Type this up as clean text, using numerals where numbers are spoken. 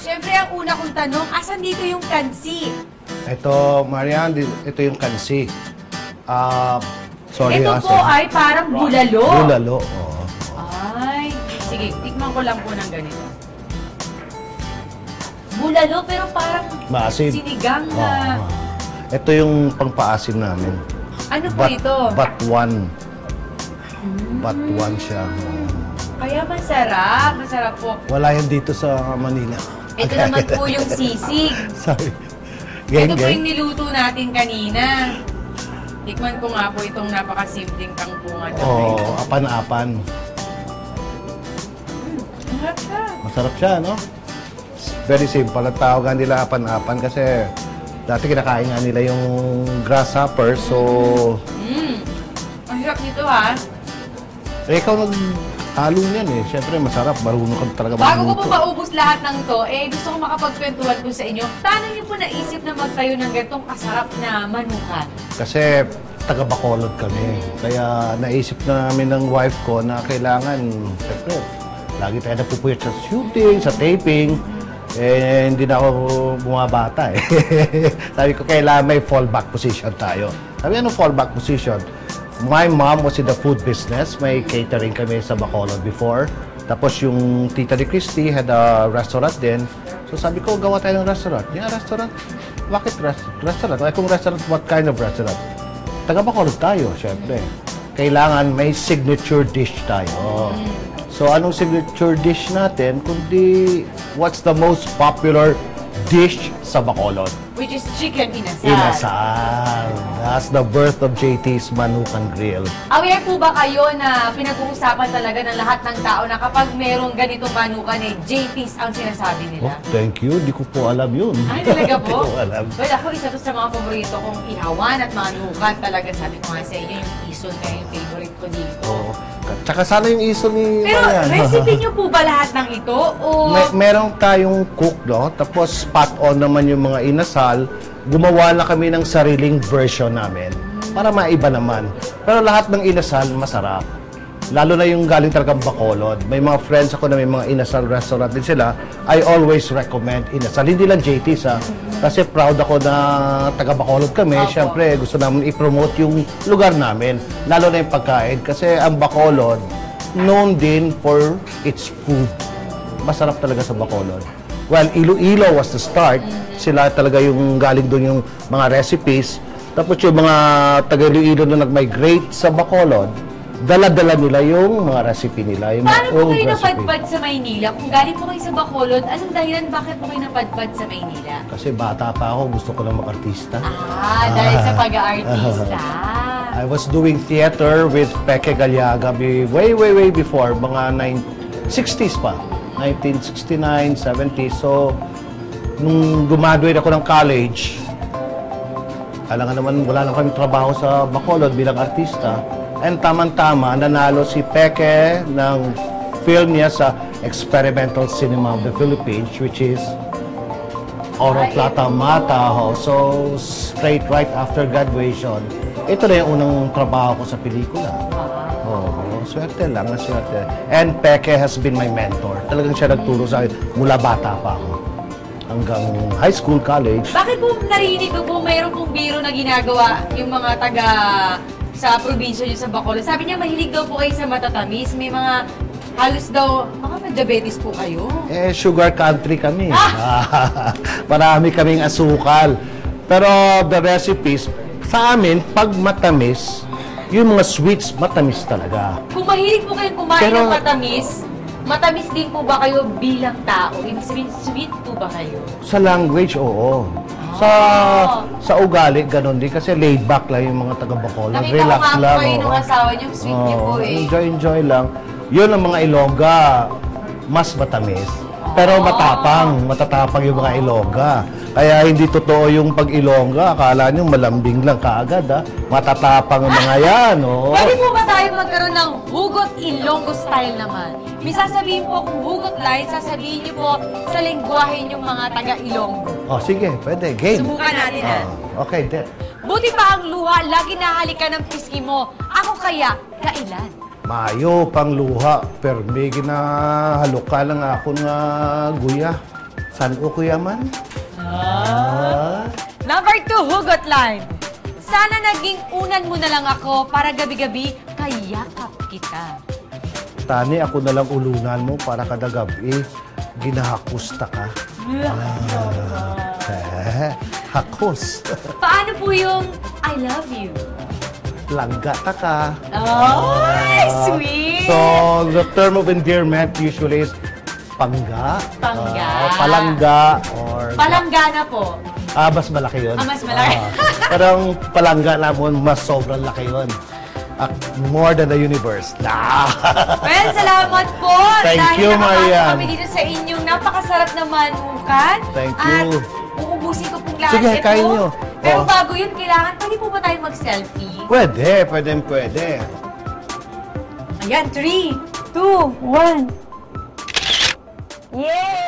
Siyempre, ang una kong tanong, asan dito yung kansi? Ito, Marian, ito yung kansi. Sorry, Ito po ay parang bulalo. Bulalo, oo. Ay, sige, tikman ko lang po ng ganito. Bulalo, pero parang Maasim. sinigang na... Ito yung pangpaasim namin. Ano po ito? Batuan. Batuan siya. Kaya masarap. Masarap po. Wala yan dito sa Manila. Ito naman po yung sisig. Sorry. Ito po yung niluto natin kanina. Tikman ko nga po itong napakasimpleng kangkungan. Oo, apan-apan. Masarap siya. Masarap siya, no? Very simple. At tawagan nila apan-apan kasi dati kinakain nga nila yung grasshopper, so... Ang sarap nito, ha? Eh, ikaw naghalo niyan eh. Siyempre, masarap. Marunong ka talaga Bago ko magluto. po maubos lahat ng to, gusto ko makapagkwentuhan ko sa inyo. Paano niyo po naisip na magtayo ng ganitong kasarap na manukan? Kasi taga-Bacolod kami. Kaya naisip na namin ng wife ko na kailangan, siyempre, lagi tayo napupuyat sa shooting, sa taping. Eh, hindi na ako bumabata eh. Sabi ko, kailangan may fallback position tayo. Sabi, anong fallback position? My mom was in the food business. May catering kami sa Bacolod before. Tapos yung tita ni Christy had a restaurant din. So sabi ko, gawa tayo ng restaurant. Yeah, restaurant? Bakit restaurant? Kung restaurant, what kind of restaurant? Taga-Bacolod tayo, syempre. Kailangan may signature dish tayo. So anong signature dish natin? Kundi what's the most popular dish sa Bacolod? Which is chicken inasal. Inasal. That's the birth of JT's Manukan Grill. Aware po ba kayo na pinag-uusapan talaga ng lahat ng tao na kapag merong ganitong manukan JT's ang sinasabi Oh, nila? thank you. Di ko po alam yun. Ay, talaga po? Di ko alam. Well, ako isa to sa mga paborito kong ihawan at manukan. Talaga sabi ko nga sa inyo, yung ison kaya yung favorite ko dito. Oo. Tsaka sana yung iso ni Pero Marian. recipe niyo po ba lahat ng ito? O... Meron tayong cook, no? Tapos spot on naman yung mga inasal. Gumawa na kami ng sariling version namin para maiba naman. Pero lahat ng inasal, masarap. Lalo na yung galing talagang Bacolod. May mga friends ako na may mga inasal restaurant din sila. I always recommend inasal. Hindi lang JT's, ha? Kasi proud ako na taga Bacolod kami. Opo. Siyempre, gusto namin i-promote yung lugar namin. Lalo na yung pagkain. Kasi ang Bacolod, known din for its food. Masarap talaga sa Bacolod. Well, Iloilo was the start. Sila talaga yung galing doon yung mga recipes. Tapos yung mga taga Iloilo na nag-migrate sa Bacolod, dala-dala nila yung mga recipe nila. Yung Paano po old kayo recipe. napadpad sa Maynila? Kung galing po kayo sa Bacolod, anong dahilan bakit po kayo napadpad sa Maynila? Kasi bata pa ako, gusto ko lang mag-artista. Dahil sa pag-aartista. I was doing theater with Peke Galiaga way before, mga 60s pa. 1969, 70s. So, nung gumaduate ako ng college, alam nga naman, wala lang kami trabaho sa Bacolod bilang artista. And tamang-tama, nanalo si Peke ng film niya sa Experimental Cinema of the Philippines, which is Oro Plata Mata. So, straight right after graduation, ito na yung unang trabaho ko sa pelikula. Oo, swerte lang, swerte. And Peke has been my mentor. Talagang siya nagturo sa akin mula bata pa ako. Hanggang high school, college. Bakit po narinig ko po mayroon pong biro na ginagawa yung mga taga sa probinsya nyo sa Bacolod? Sabi niya mahilig daw po kayo sa matatamis. May mga halos daw, mga diabetes po kayo. Eh, sugar country kami. Marami kaming asukal. Pero the recipes, sa amin, pag matamis, yung mga sweets, matamis talaga. Kung mahilig po kayong kumain Pero- ng matamis, matamis din po ba kayo bilang tao? Ibig sabihin, sweet po ba kayo? Sa language, oo. Sa ugali, ganun din. Kasi laid back lang yung mga taga-Bacolod. Nakita ko Relax nga po lang. kayo nung oo. asawa niyo, sweet niyo po eh. Enjoy lang. Yun ang mga Ilongga, mas matamis. Pero matatapang yung mga Ilongga. Kaya hindi totoo yung pag Ilongga. Akala nyo malambing lang kaagad, ha? Matatapang ang mga yan, oo. Pwede po ba tayo magkaroon ng hugot Ilonggo style naman? May sasabihin po kung hugot line, sasabihin niyo po sa lengguwahe niyong mga taga-Ilonggo. Oh, sige, pwede. Game. Subukan natin ha. Okay, Buti pa ang luha, lagi nahalikan ng pisngi mo. Ako kaya, kailan? Mayo pang luha, pero may ginahaluka lang ako nga guya. San o kuya man? Number 2, hugot line. Sana naging unan mo na lang ako para gabi-gabi kayakap kita. Tani, ako na lang ulunan mo para kada gabi. Ginahakusta ka. Hakos. Paano po yung I love you? Langga ta ka. Oh, sweet! So, the term of endearment usually is pangga. Pangga. Palangga. Or Palanggana po. mas malaki yun. Mas malaki. Parang palangga namon, mas sobrang laki yun. More than the universe. Well, salamat po. Thank dahil you, nakapasok Marian. kami dito sa inyong napakasarap na manukan. Thank you. At uubusin ko pong lahat Sige, ito. kain nyo. Pero Oo. bago yun, kailangan, pwede po ba tayo mag-selfie? Pwede. Ayan, 3, 2, 1. Yay!